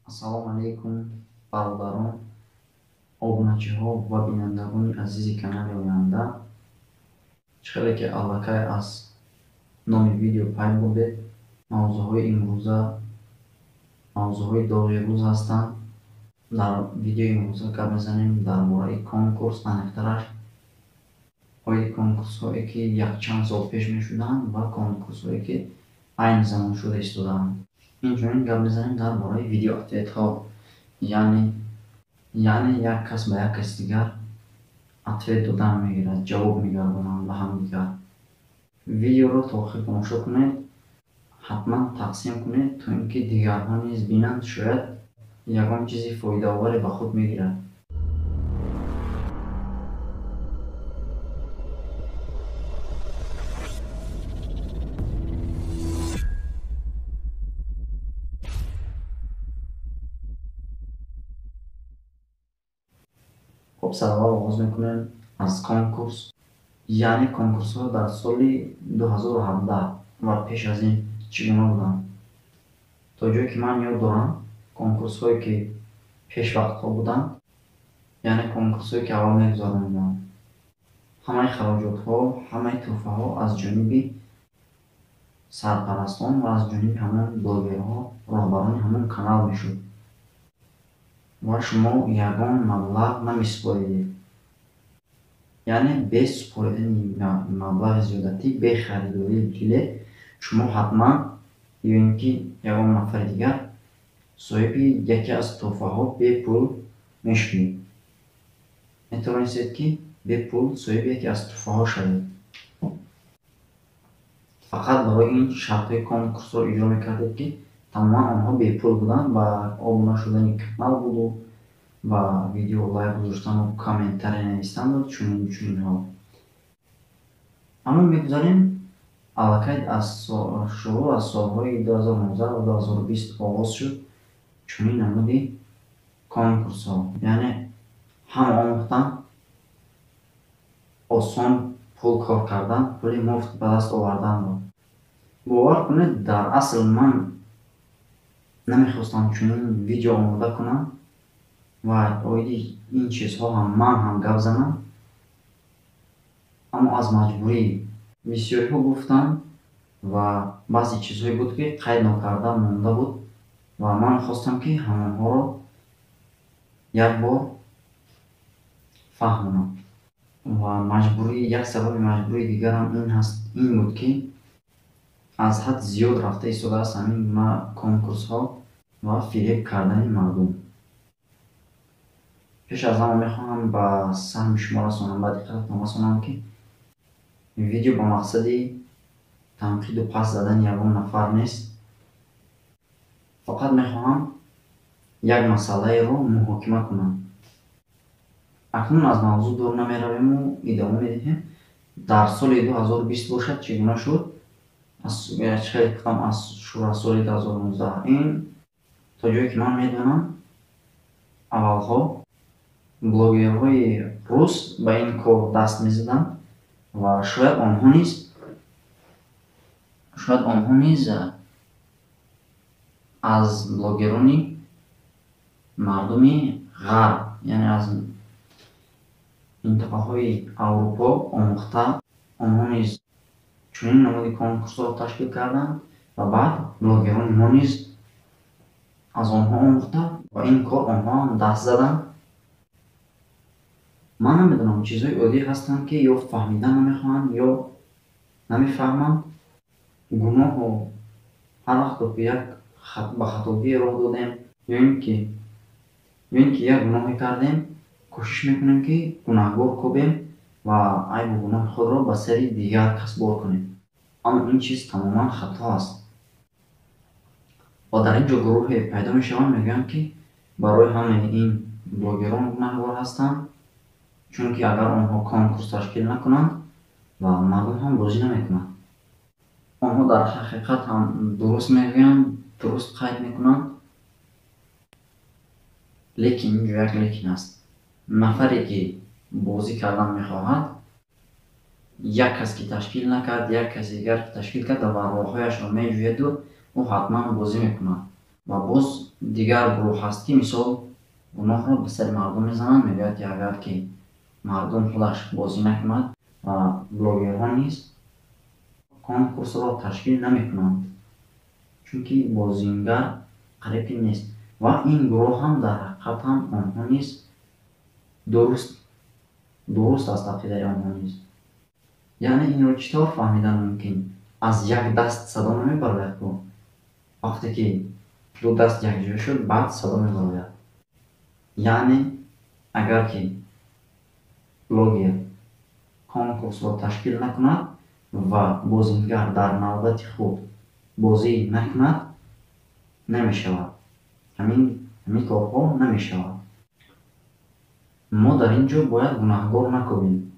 Ассалому алайкум, бародарон, обуначиҳо ва бинандагони азизи канали Оянда. Чӣ ки аллакай аз номи видео пай будед. Мавзӯъҳои имрӯза мавзӯъҳои доғи рӯз ҳастанд. Дар видеои имрӯза гап мезанем дар бораи конкурс, аниқтараш ои конкурсҳое ки якчанд сол пеш мешуданд ва конкурсҳое ки айни замон шуда истодаанд. Инчунин гап мезанем дар бораи видеоответҳо, яъне як кас ба як каси дигар ответ додан мегирад, ҷавоб мегардонанд ба ҳамдигар. Видеоро то охир тамошо кунед, ҳатман тақсим кунед, то ин ки дигарҳо низ бинанд, шояд ягон чизи фоидаоваре ба худ мегирад. خب سوال آغاز میکنیم از کنکورس. یعنی کنکورس ها در سال 2017 و پیش از این چگونه بودن. تا جایی که من یاد دارم کنکورس هایی که پیش وقت ها بودن، یعنی کنکورس هایی که اول میگذاردن، همه خراجات ها، همه تحفه ها از جانب سرپرستان و از جانب همون بلاگرها، راهبران همون کانال میشد و شما یگان مبلغ نمیسپارید. یعنی به سپاریدن مبلغ زیادتی به خریداری بلیط شما حتما یا اینکه یگان نفر دیگر صاحب یکی از تحفه ها به پول میشوید. میتوانید که به پول صاحب یکی از تحفه ها شوید. فقط برای این شرط کنکورس رو اجرا میکردید که تمام آنها به پول بودن و آبونه شدن کانال بود و ویدیو لایک گذاشتن و کامنتاری نوشتن و چنین ها. اما میگذاریم الکاید از شروع از سالهای 2019 و 2020 آغاز شد چنین نمودی کنکورس ها. یعنی هم آموختن آسان پول کار کردن، پولی مفت به دست آوردن رو. باور کنید در اصل من نمیخواستم چنین ویدیو آماده کنم و اویدی این چیزها هم من گپ زنم، اما از مجبوری بسیاری ها گفتم و بعضی چیزهایی بود که قید نکرده مونده بود و من خواستم که همانها رو یک بار فهمونم. و مجبوری یک سبب مجبوری دیگرم این بود که از حد زیاد رفته ایستاده است همین کنکورس ها و فریب کردن مردم. پیش از همه میخواهم با سهم شما رسانم و دقتتان رسانم که این ویدیو با مقصد تنقید و پس زدن یگان نفر نیست. فقط میخواهم یک مسئله رو محاکمه کنم. اکنون از موضوع دور نمیرویم و ادامه میدهیم. در سال 2020 باشد چگونه شد، از سال 2019 این تا جایی که من میدونم اولها بلاگرهای روس به این کار دست میزدن و شاید آنها نیز از بلاگرانی مردمی غرب، یعنی از منطقه های اروپا آموخته، آنها نیز چنین نمودی کنکورس را تشکیل کردند و بعد بلاگران ما نیز از آنها آموخته و این کار آنها هم دست زدند. من نمیدونم چیزهای عادی هستند که یا فهمیدن نمیخواهند یا نمیفهمند. گناه و هر وقت که یک به خطاگی راه دادیم یا اینکه یک گناهی کردیم کوشش میکنیم که گناهگار کوبیم و عیب و گناه خود را به سر دیگر کس بار کنیم. اما این چیز تماما خطا است. و در اینجا گروه پیدا میشوند میگویند که برای همه این بلاگران گناهگار هستند، چون که اگر آنها کنکورس تشکیل نکنند و مردم هم بازی نمیکنند. آنها در حقیقت هم درست میگویند، درست قید میکنند. لیکن اینجا یک لیکن است. نفری که بازی کردن میخواهد یک کس که تشکیل نکرد، یک کسی دیگر که تشکیل کرد و راههایش را میجوید و او حتما بازی میکند ва боз дигар гурӯҳ ҳаст, ки мисол гуноҳро ба сари мардум мезананд, мегӯяд ки агар ки мардум худаш бозӣ накунад ва блогерҳо низ конкурсро ташкил намекунанд, чунки бозингар қариб ки нест. ва ин гурӯҳ ҳам дар ҳақиқат ҳам онҳо низ дуруст аст ақидаи онҳо низ. яъне инро чӣ тавр фаҳмидан мумкин? Аз як даст садо намебарояд ку. вақте ки ду даст якҷоя шуд, баъд садо мебарояд. яъне агар ки блогер конкурсро ташкил накунад ва бозингар дар навбати худ бозӣ накунад, намешавад. ҳамин корҳо намешавад. мо дар ин ҷо бояд гунаҳгор накунем.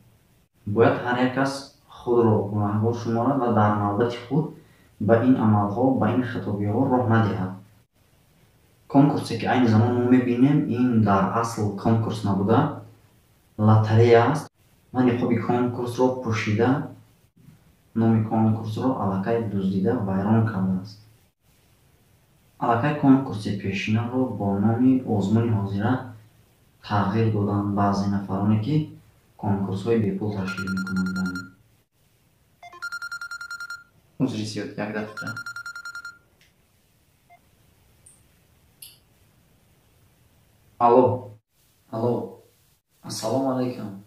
бояд ҳар як кас худро гунаҳгор шуморад ва дар навбати худ ба ин амалҳо, ба ин хитобиҳо роҳ надиҳад. конкурсе ки айни замон мо мебинем, ин дар асл конкурс набуда лотарея аст ва ниқоби конкурсро пӯшида, номи конкурсро аллакай дуздида вайрон кардааст. аллакай конкурси пешинаро бо номи озмуни ҳозира тағйир доданд баъзе нафароне, ки конкурсҳои бепул ташкил мекунанд. узри зиёд, як дақиқа. алло, ассалому алайкум.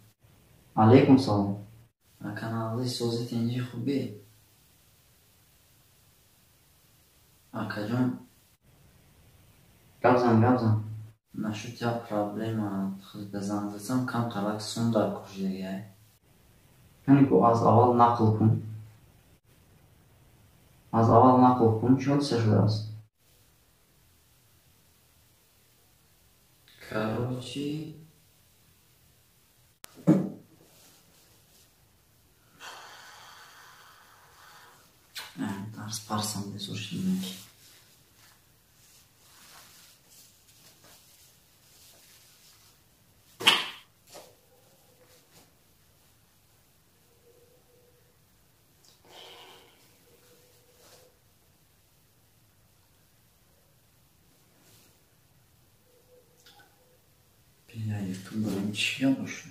алайкум салом. канали сози тинҷи хубӣ? акаҷон, гапзан. Насhuд як проблема хизда занг засам, кам қалак сум дар кушидагия. Янику аз аввал нақл кун. Чӣ ҳодиса шудааст? Короче, дарс парсам безошиднаки. Я ютубером чья душа?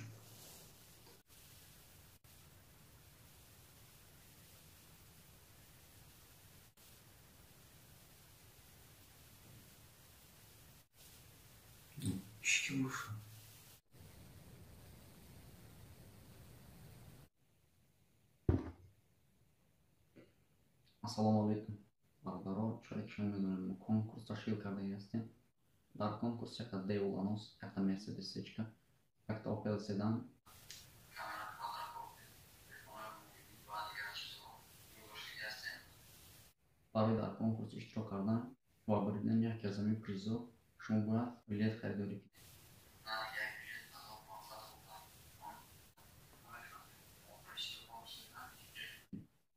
Чьюша? Ассалому алейкум. Барбаро, шарик шумо медонем, конкурс ташкил кардаи ҳастем. дар конкурс якта Дейл Анос, якта Мерседес Сечка, якта Opel Sedan, барои дар конкурс иштирок кардан ва буридани яке аз ҳамин призҳо шумо бояд билет харидорӣ кунед.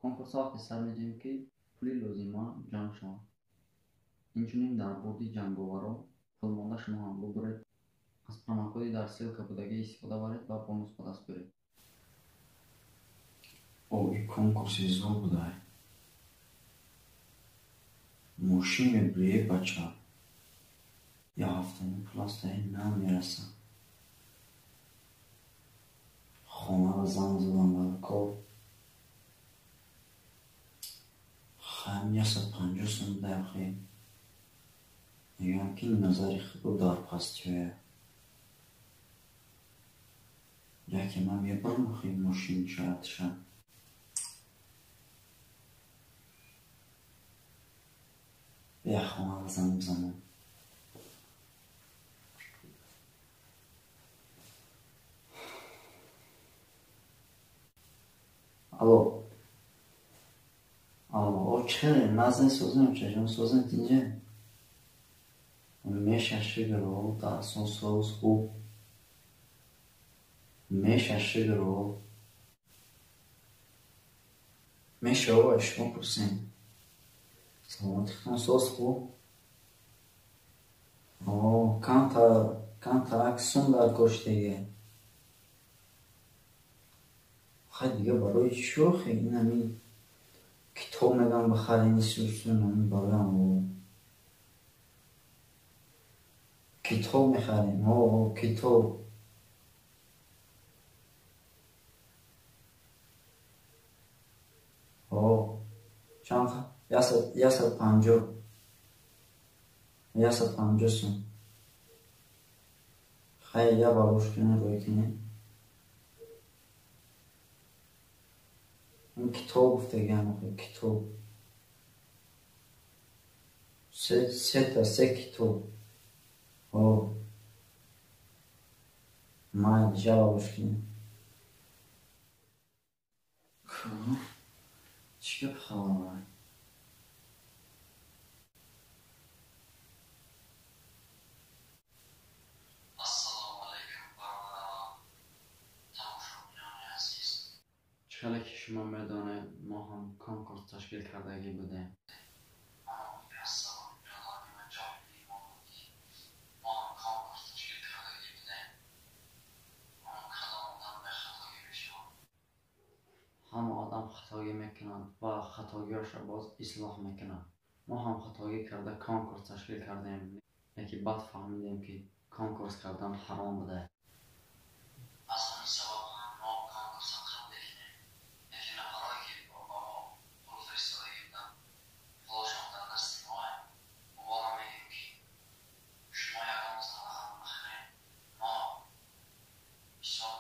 конкурс вақте сар медиҳем ки пули лозима ҷамъ шавад. инчунин дар бурди ҷанговаро пулмонда шумо ҳам бубуред, аз промокоди дар ссилка будагӣ истифода баред ва бонус ба даст биёред. ин конкурси зор будай. мошин мебурӣ бача. я ҳафтаи пластаи намераса. хонара занг задам дар кор. хамяса 50 сум дақи. мегӯям ки назари худ дар пастиҳоя. яке ман мебарам охи мошин шаятша. я хонара занг бизанам. алло, чиқаре назни созем, чашон созем тинҷа. меша шигро дарсон соз хуб. меша шигро. меша овай шумо пурсем. саломатихон соз хуб. камтарак сум дар коштеге. хай дига барои чӣ охи ин ҳамин китоб мегам бахарини сӯсун ҳамин бароям. کتاب میخریم. اوه کتاب اوه چند یصد پنجاه 150 سوم. خیلی یا باروش کنه روی کنه. این کتاب افتگم کتاب سه کتاب. اوه ما جوابش کنه چی بخواه چقدر که شما میدانه ما هم کنکورس تشکیل کردگی بودیم. همه آدم خطایی میکنند و خطاییاش را باز اصلاح میکنند. ما هم خطایی کرده کنکورس تشکیل کردیم، یکی بعد فهمیدیم که کنکورس کردن حرام بوده. از همین سبب هم ما کنکورس انجام دهیم. یکی نفرهایی که با ما پول فرستاده بودن خودشان در دست ماه و ما را میگیم که شما یکان صدقه بخرین. ما حساب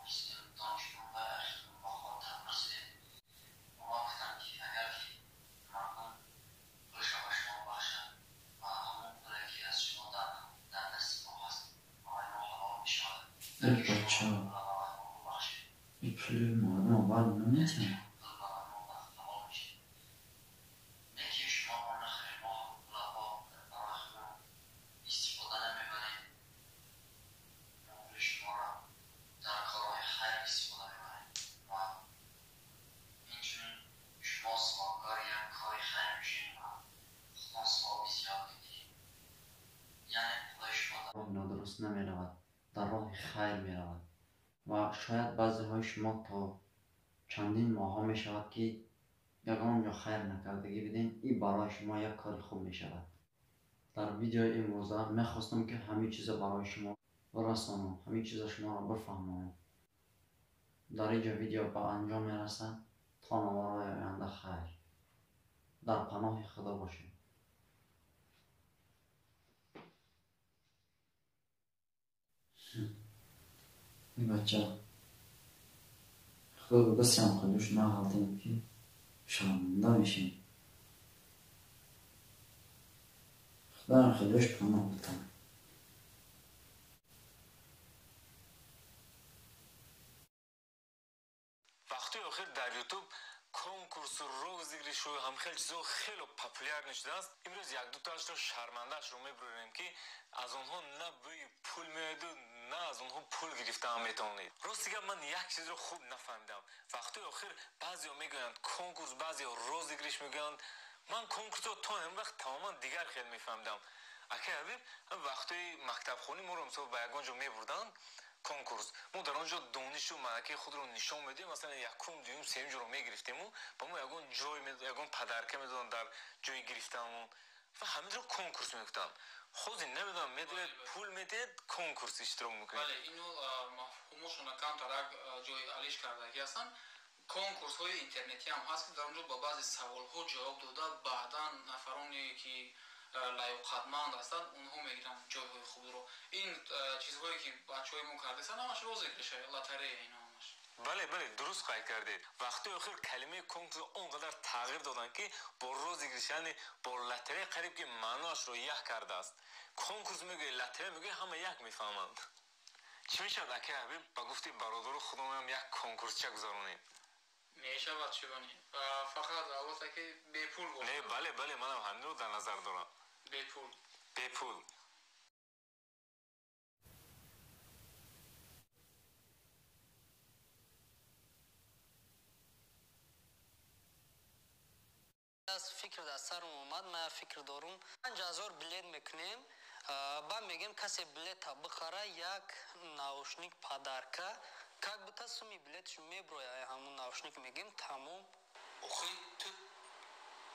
هستیم دانشمنده اخیرون با خاطر رسیدیم. ما گفتن که اگر که مردم پولش را به شما بخشن و همون پولی که از شما در دست ما هست برای ما حلال میشود. ای بچه این پول مردم اول نمیتونم. یکی شما ما نخیریم. ما لبا برای خودم استفاده نمیبریم. ما پول شما را در کارهای خیر استفاده میبریم و اینچنین شما سوابگار یک کار خیر میشین و خدا سواب زیاد میگیریم. یعنی پول شما در راه نادرست نمیرود، در راه خیر میرود و شاید بعضی های شما تا چندین ماه ها می شود که یگان جا خیر نکردگی بدین. این برای شما یک کار خوب می شود. در ویدیو امروزه می خواستم که همه چیز برای شما برسانم، همه چیز شما را بفهمانم. در اینجا ویدیو به انجام می رسد تا نوارای آینده خیر. در پناه خدا باشید. این بچه خدا بسیار خودش نهالتیم که شرمنده میشیم. خدا خودش پناه بتن. وقتی آخر در یوتیوب کنکورس و روزگیری شو هم خیلی چیزا خیلی پاپولار نشده است. امروز یک دو تاش رو شرمندهش رو میبریم که از اونها نه بوی پول میاد و نه از اونها پول گرفته هم میتونید. راستی من یک چیز رو خوب نفهمیدم. وقتی آخر بعضیا میگویند کنکورس، بعضیا روزگیریش میگویند. من کنکورس رو تا این وقت تماما دیگر خیلی میفهمیدم. اگه حبیب وقتی مکتب خونی ما رو مثلا به یگانجا میبردن کنکورس، ما در آنجا دانش و ملکه خود رو نشان میدیم. مثلا یکم دوم سوم رو میگرفتیم و با ما یگان جای یگان پدرکه میدادن در جای گرفتنمون و همین رو کنکورس میگفتن. خود نمیدونم میدونید پول میدید کنکورس اشتراک میکنید. بله اینو مفهومشون کم ترک جای علیش کرده که هستن. کنکورس های اینترنتی هم هست که در اونجا با بعضی سوال ها جواب داده بعدا نفرانی که لایقتمند هستن اونها میگیرن جای های خوب رو. این چیزهایی که بچه های ما کرده هستن همش روزگیریشه، لاتری اینا همش. بله درست قید کردید. وقتی آخر کلمه کنکورس اونقدر تغییر دادن که با روزگیریش یعنی با لاتری قریب که معناش رو یک کرده است. کنکورس میگه لاتری میگه همه یک میفهمند. چی میشه اگه حبیب با گفتی برادر خودم هم یک کنکورس چه گذارونیم؟ میشه بچه بانی فقط البته که بے پول باشه. نه بله منم همین رو در نظر دارم. بے پول. از فکر در سرم اومد. من فکر دارم 5000 بلیت میکنیم. با میگیم کسی بلیت بخره یک ناوشنیک پدرکه که بتا سومی بلیتش میبروی همون ناوشنیک میگیم تمام. اخی تو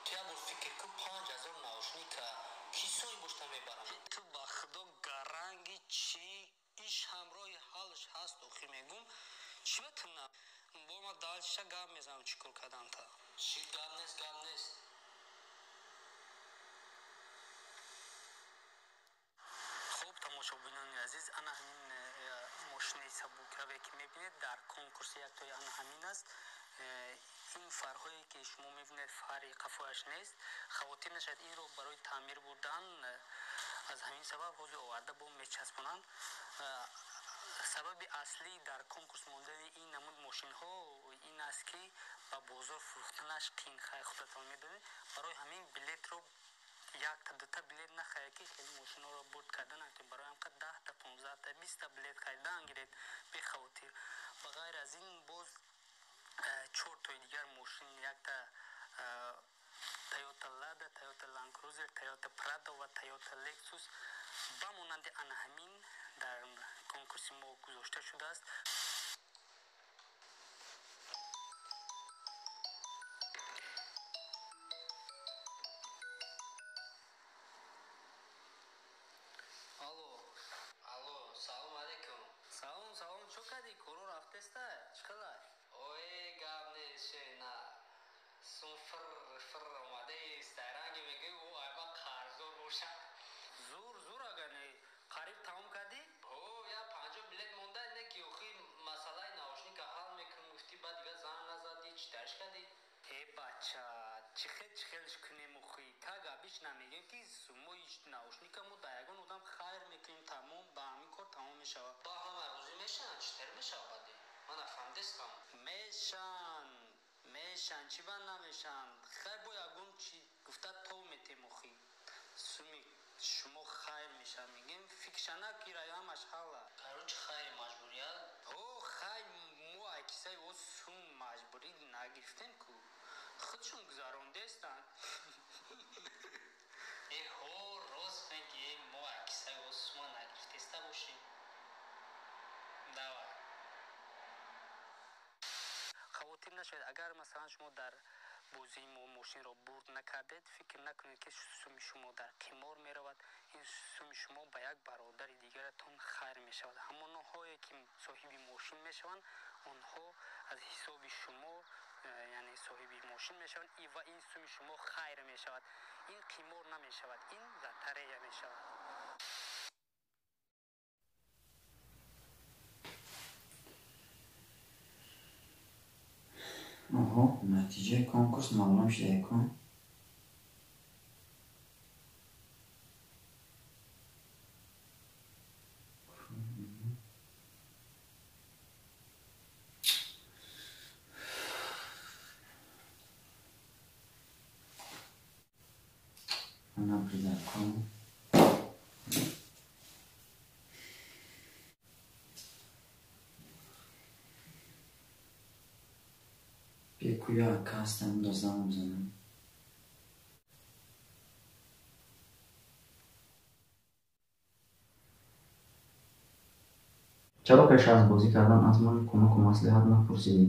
بول فکر که 5000 ناوشنیک кисои бошта мебарам ту ба худо гаранги чи иш ҳамроҳи ҳалш ҳаст охи мегум чӣ батунам бо ма далша гап мезанам чӣ кор каданта чӣ гап нест хуб тамошобинони азиз ана ҳамин мошини сабукраве ки мебинед дар конкурси яктои ана ҳамин аст ин фарҳое ки шумо мебинед фари қафояш нест хавотир нашавед инро барои таъмир бурдан аз ҳамин сабаб ҳозир оварда бо мечаспонанд сабаби аслӣ дар конкурс мондани ин намуди мошинҳо ин аст ки ба бозор фурӯхтанаш қиин хай худатон медонед барои ҳамин билетро якта дута билет нахаред ки хеле мошинҳоро бурд карданам ки барои ҳамқа 10та 15та 20та билет харидан гиред бехавотир ба ғайр аз ин боз 4тои дигар мошин якта Toyota Lada, Toyota Land Cruiser, Toyota Prado ва Toyota Lexus ба монанди ана ҳамин дар конкурси мо гузошта шудааст. Алло, салом алейкум. Салом, чо кади? Коро рафтеста? Чиқала? Ой, гап нест, на. Сум фир омаде сайранги меги у айба қарзор боша. Зур агар не қариб тамом кади? О, я 50 билет монда не ки охи масъалаи наушника ҳал мекунем гуфти баъд дига зан назади чӣ тариш кади? Бача чӣ хелш кунем охи та габиш намегем ки мо наушникамо да ягон одам хайр мекунем тамом ба ҳамин кор тамом мешавад. Ба ҳама рӯзи мешаванд чӣ тар мешавад баъди? Ман нафаҳмидистам. Мешан чӣ ба намешан хай бо ягон чӣ гуфта тов метем охи суми шумо хайр мешавад мегем фикшана ки раямаш ҳала карочи хайри маҷбурият хай мо акисаи о сум маҷбурӣ нагирифтем ку худшон гузарондестанд эҳо рост меги мо акисаи о сума нагирифтеста бошем давай хавотир нашавед агар масалан шумо дар бозии мо мошинро бурд накардед фикр накунед ки суми шумо дар қимор меравад ин суми шумо ба як бародари дигаратон хайр мешавад ҳамонҳое ки соҳиби мошин мешаванд онҳо аз ҳисоби шумо яъне соҳиби мошин мешаванд ва ин суми шумо хайр мешавад ин қимор намешавад ин лотарея мешавад. натиҷаи конкурс маълум шуда кун. Пекуя кастам дозам занам. чаро пеш аз бозӣ кардан аз ман кӯмаку маслиҳат напурсидӣ?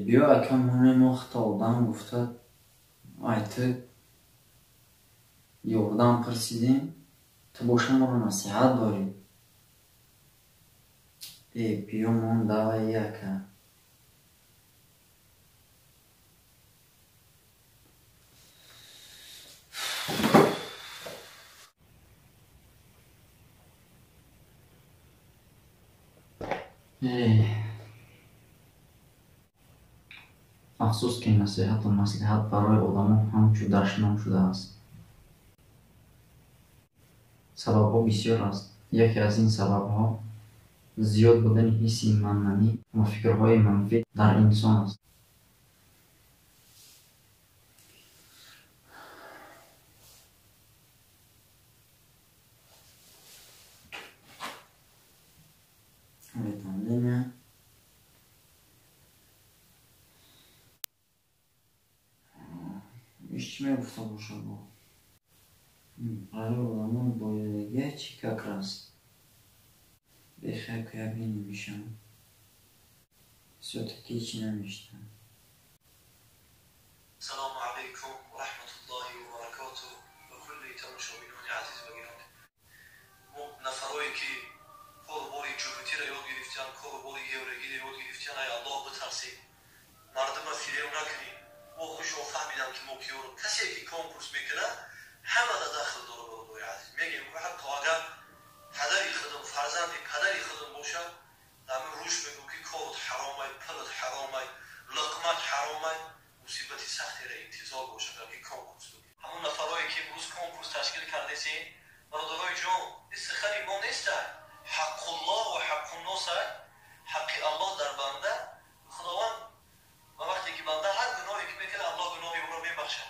биё акам мо хитобдан гуфта ай ту ёрдам пурсидем ту боша моро насиҳат дорӣ биё мон давай яка афсӯс ки насиҳату маслиҳат барои одамон ҳамчун дашном шудааст. сабабҳо бисёр аст. яке аз ин сабабҳо зиёд будани ҳисси манманӣ ва фикрҳои манфӣ дар инсон аст. чӣ мегуфта бошад бо барои одамон бояги чӣ как раст бехайку як бинемишам всё-таки чӣ намешта. Салому алейкум ва рахматуллоҳи ва баракатуҳ. тамошобинони азиз ва гирони, мо нафарое ки корубори ҷубутиро ёд гирифтиян, корубори еврегиро ёд гирифтиян, ай аллоҳ битарсед, мардума фирем накунем. мо хушо фаҳмидам ки мо киёро касе ки конкурс мекунад ҳамада дахл дора бародари азиз. мегӯем ки ҳатто агар падари худам фарзанди падари худам бошад, ами рӯш мегӯ ки корот ҳаромай, пулат ҳаромай, луқмат ҳаромай, мусибати сахтеро интизор бошад ки конкурс дорем. ҳамон нафарое ки имрӯз конкурс ташкил кардесем, бародарои ҷон, ин сухани мо нестай, ҳаққуллоҳ ва ҳаққунносай, ҳаққи аллоҳ дар банда. худованд ва вақте ки банда ҳар гуноҳе ки мекунад аллоҳ гуноҳи ӯро мебахшад.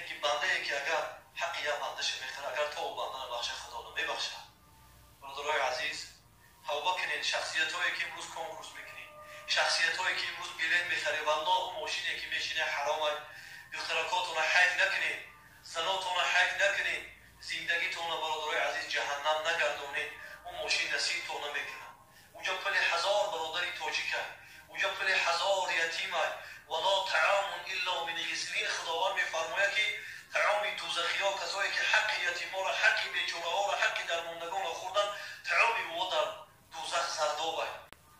яки бандае ки агар ҳаққи як бандаша мехӯрад, агар то банда набахшад, худо намебахшад. бародарои азиз, тавба кунед. шахсиятҳое ки имрӯз конкурс мекунед, шахсиятҳое ки имрӯз билет мехаред, валлоҳ мошине ки мешинед ҳаромад, духтаракотона ҳайф накунед, занотона ҳайф накунед, зиндагитона бародарои азиз ҷаҳаннам нагардонед. он мошин насибто намекунад. уҷа пули ҳазор бародари тоҷикай, уҷа пули ҳазор ятимай. вало таамун илло мин ғислин. худованд мефармояд ки таоми дузахиҳо, касое ки ҳаққи ятимҳоро, ҳаққи бечораҳоро, ҳаққи дармондагонро хӯрдан, таоми ӯо дар дузах зардобай.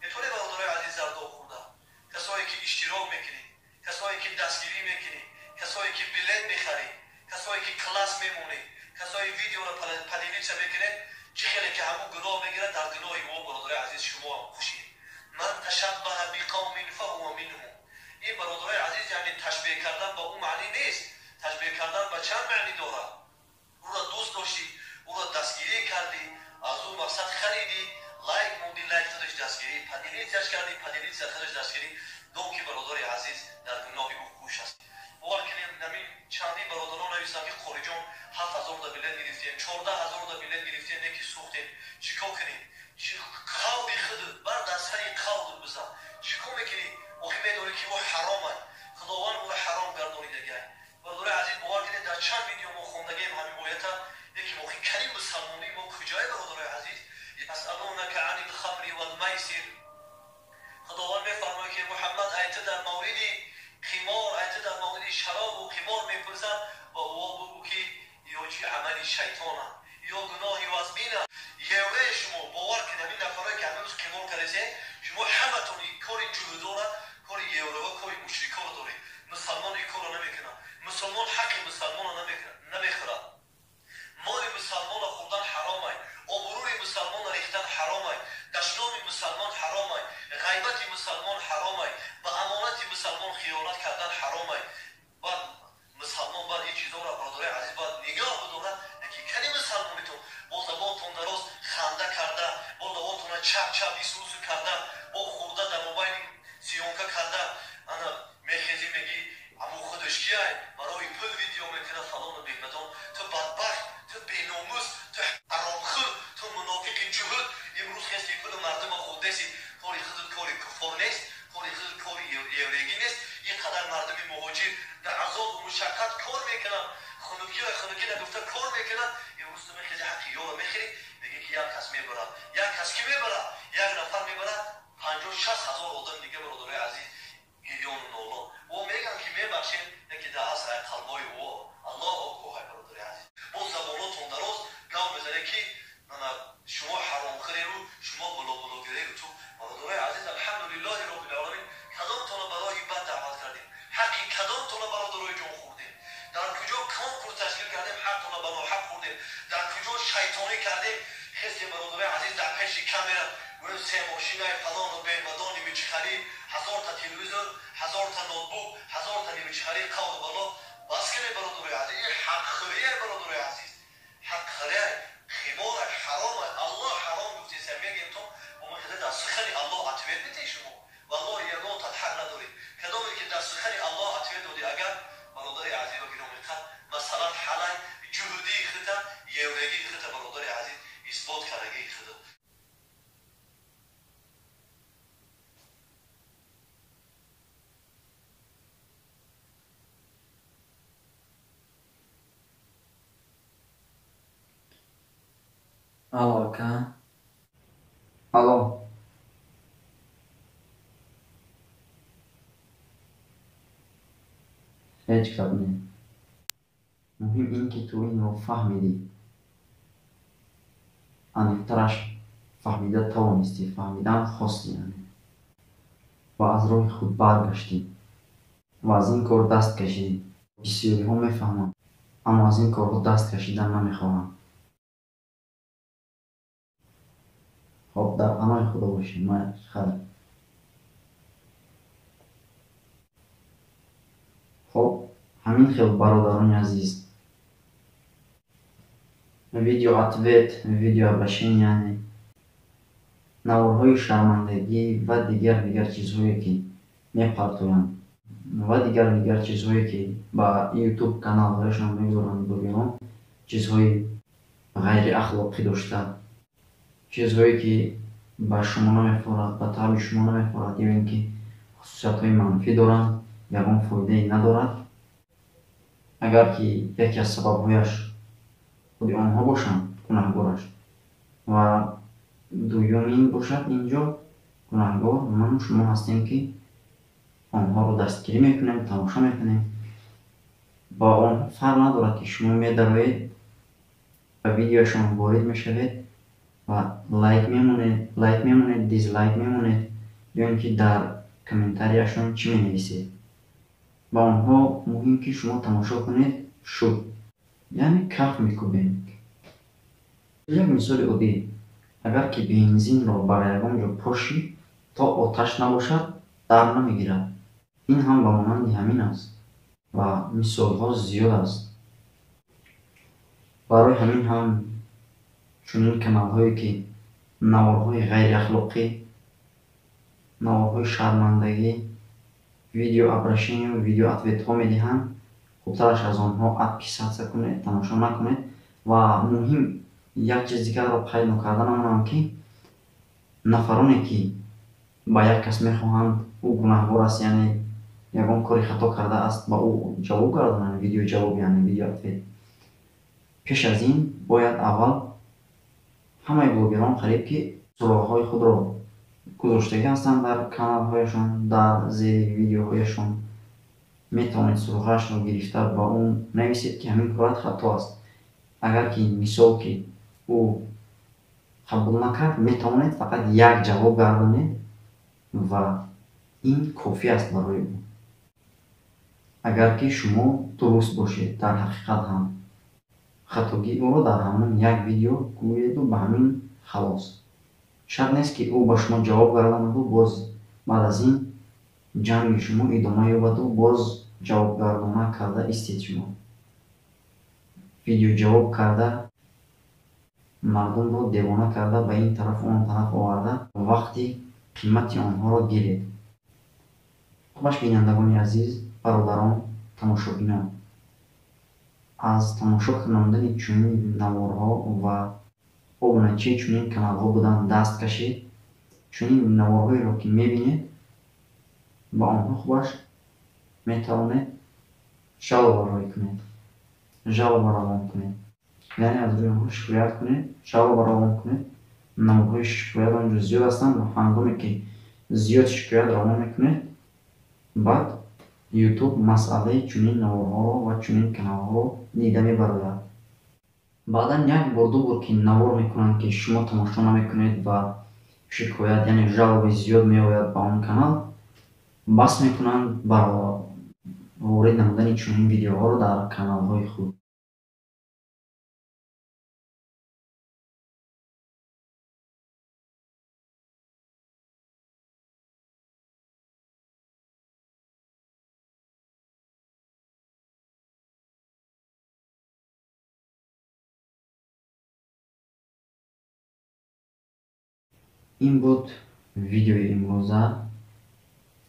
метавонед бародарои азиз зардоб хӯрда. касое ки иштирок мекунед, касое ки дастгирӣ мекунед, касое ки билет мехаред, касое ки класс мемонед, касое видеоро падилиса мекунед, чӣ хеле ки ҳамун гуноҳ мегирад, дар гуноҳи ӯо бародарои азиз шумо ҳам хушед. ман ташаббаҳа биқавмин фаҳува минҳум. ин бародарои азиз яъне ташбеҳ кардан ба ӯ маънӣ нест. ташбеҳ кардан ба чанд маънӣ дорад? ӯро дӯст дошти, ӯро дастгирӣ кардӣ, аз ӯ мақсад харидӣ, лайк монди, лайк худаш дастгирӣ, падилитсияш кардӣ, падилитсия худаш дастгирӣ. дон ки бародари азиз дар гуноҳи ӯ кӯш аст. бовар кунед, намин чандин бародарон нависанд ки қориҷон 7000 билет гирифтем, 14000 билет гирифтем, неки сӯхтем. чӣ кор кунем? қавли худ бар дар сари қавл бизан. чӣ кор мекунӣ? охир медонӣ ки ӯ ҳаромад, худованд ӯро ҳаром гардонидагай. бародари азиз, бовар кунед, дар чанд видео мо хондагем ҳамин оята, яки охир калим мусалмонӣ мо куҷое бародари азиз? ясъалунака ани лхамри валмайсир. худованд мефармояд ки муҳаммад айта дар мавриди қимор, айта дар мавриди шаробу қимор мепурсанд, ва ӯ бугӯ ки ё чӣ амали шайтонанд, ё гуноҳи вазминанд. евреи шумо бовар кунед, ҳамин нафарое ки ҳанӯз қимор кардесед, шумо ҳаматон кори ҷӯҳудора, кори еврева, кори мушрикоро доред. мусалмон ин корро намекунад. мусалмон ҳаққи мусалмонро намехӯрад. моли мусалмонро хӯрдан ҳаромай, обрӯи мусалмонро рехтан ҳаромай, дашноми мусалмон ҳаромай, ғайбати мусалмон ҳаромай, ба амонати мусалмон хиёнат кардан ҳаромай. баъд мусалмон баъд ин чизоро бародарои азиз баъд нигоҳ бидорад, яки кани мусалмонитон бо забонтон дароз ханда карда, бо лавотона чап чап исусу карда, бо хӯрда дар мобайли сиёнка карда, ана мехезӣ мегӣ аму худаш кияй, барои пул видео мекунад фалону беҳмадон. ту бадбахт, ту беномус, ту ҳаромхӯр, ту мунофиқи ҷуҳуд. имрӯз хести пули мардума хӯрдеси, кори худут кори куффор нест, кори худут кори еврегӣ нест. ин қадар мардуми муҳоҷир дар азобу мушаққат кор мекунанд, хунукӣ нагуфта кор мекунанд. имрӯз ту мехези ҳаққи ёро мехӯрӣ, мегӣ ки як кас мебарад. як кас ки мебарад? як нафар мебарад 50-60 ҳазор одам дига бародарои азиз гирёну нолон. ӯ мегӯянд ки мебахшем, яки дар асраи қалбҳои ӯ аллоҳ огоҳай бародари азиз. бо забонотон дароз гап мезанед ки шумо ҳаромхӯреру, шумо булоблогереру. ту бародарои азиз, алҳамдулиллоҳи роббил оламин, кадомтона барои бад даъват кардем? ҳаққи кадомтона бародарои ҷон хӯрдем? дар куҷо конкурс ташкил кардем, ҳаққтона ба ноҳақ хӯрдем? дар куҷо шайтонӣ кардем? хестем бародарои азиз дар пеши камера гӯем се мошинаи фалону беҳмадони мичхариб, 1000 та телевизор, 1000 та ноутбук, 1000 та мичхариб, қавлу бало. бас кунед бародарои азиз, ин ҳақхӯрияй бародарои азиз, ҳақхӯрияй, қиморай, ҳаромай. аллоҳ ҳаром гуфтеса мегем то бо мехезед дар сухани аллоҳ ответ медеҳед шумо. валлоҳи ягонатан ҳақ надоред. кадоме ки дар сухани аллоҳ ответ доди, агар бародари азиз ва гиромӣ қадр масалан ҳалай ҷуҳудии худа, еврегии худа бародари азиз исбот кардагии худа. Алло, ка? Алло. Hech gap ne? муҳим ин ки ту инро фаҳмидӣ, аниқтараш фаҳмида тавонистӣ, фаҳмидан хостӣ ва аз роҳи худ баргаштӣ ва аз ин кор даст кашидӣ. Бисёриҳо мефаҳманд, аммо аз ин корҳо даст кашидан намехоҳанд. хоб дар паноҳи худо бошед. Хайр. хоб ҳамин хел бародарони азиз, видеоответ, видеообращение, наворҳои шармандагӣ ва дигар чизҳое ки мепартоянд ва дигар чизҳое ки ба YouTube каналҳояшон мегузоранд блогерон, чизҳои ғайриахлоқӣ дошта, чизҳое ки ба шумо намехӯрад, ба таби шумо намехӯрад, ё ин ки хусусиятҳои манфӣ доранд, ягон фоидаe надорад. Агар ки яке аз сабабҳояш худи онҳо бошанд, гунаҳгораш, ва дуюмин бошад инҷо гунаҳгор ману шумо ҳастем ки онҳоро дастгирӣ мекунем, тамошо мекунем. Ба онҳо фарқ надорад ки шумо медароед ба видеоашон ворид мешавед ва лайк мемонед, дизлайк мемонед, ё ин ки дар комментарияшон чӣ менависед. Ба онҳо муҳим ки шумо тамошо кунед, шуд, яъне каф мекубем. Як мисоли оддӣ, агар ки бензинро бар ягон ҷо пошӣ, то оташ набошад, дар намегирад. Ин ҳам ба монанди ҳамин аст ва мисолҳо зиёд аст. Барои ҳамин ҳам чунин каналҳое ки наворҳои ғайриахлоқӣ, наворҳои шармандагӣ, видеообращение ва видеоответҳо медиҳанд, хубтараш аз онҳо отписаться кунед, тамошо накунед. Ва муҳим як чиз дигарро қайд накарда намонам ки нафароне ки ба як кас мехоҳанд ӯ гунаҳгор аст, яъне ягон кори хато кардааст, ба ӯ ҷавоб гардонанд, видеоҷавоб, яъне видеоответ. Пеш аз ин бояд аввал ҳамаи блогерон қариб ки суроғҳои худро гузоштагӣ ҳастанд дар каналҳояшон, дар зери видеоҳояшон. Метавонед суроғашро гирифта ба ӯ нависед ки ҳамин корат хато аст. Агар ки мисол ки ӯ қабул накард, метавонед фақат як ҷавоб гардонед ва ин кофӣ аст барои ӯ. Агар ки шумо дуруст бошед, дар ҳақиқат ҳам хатогии ӯро дар ҳамон як видео гӯеду ба ҳамин халос. Шарт нест ки ӯ ба шумо ҷавоб гардонаду боз баъд аз ин ҷанги шумо идома ёбаду боз ҷавобгардона карда истед шумо. Видеоҷавоб карда, мардумро девона карда, ба ин тарафу он тараф оварда, вақти қимати онҳоро гиред. Хубаш бинандагони азиз, бародарон, тамошобинон, аз тамошо кардани чунин наворҳо ва обуначии чунин каналҳо будан даст кашед. Чунин наворҳоеро ки мебинед, ба онҳо хубаш метавонед жалоба равон кунед, яъне аз рӯи онҳо шикоят кунед, жалоба равон кунед. Намудҳои шикоят он ҷо зиёд ҳастанд ва ҳангоме ки зиёд шикоят равон мекунед, баъд YouTube масъалаи чунин наворҳоро ва чунин каналҳоро дида мебарояд. Баъдан як бор ду бор ки навор мекунанд ки шумо тамошо намекунед ва шикоят, яъне жалоби зиёд меояд ба он канал, бас мекунанд ба ворид намудани чунин видеоҳоро дар каналҳои худ. ин буд видеои имрӯза.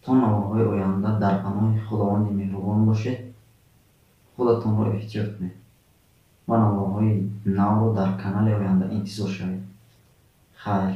То наворҳои оянда дар паноҳи худованди меҳрубон бошед. худатонро эҳтиёт кунед ва наворҳои навро дар канали оянда интизор шавед. Хайр.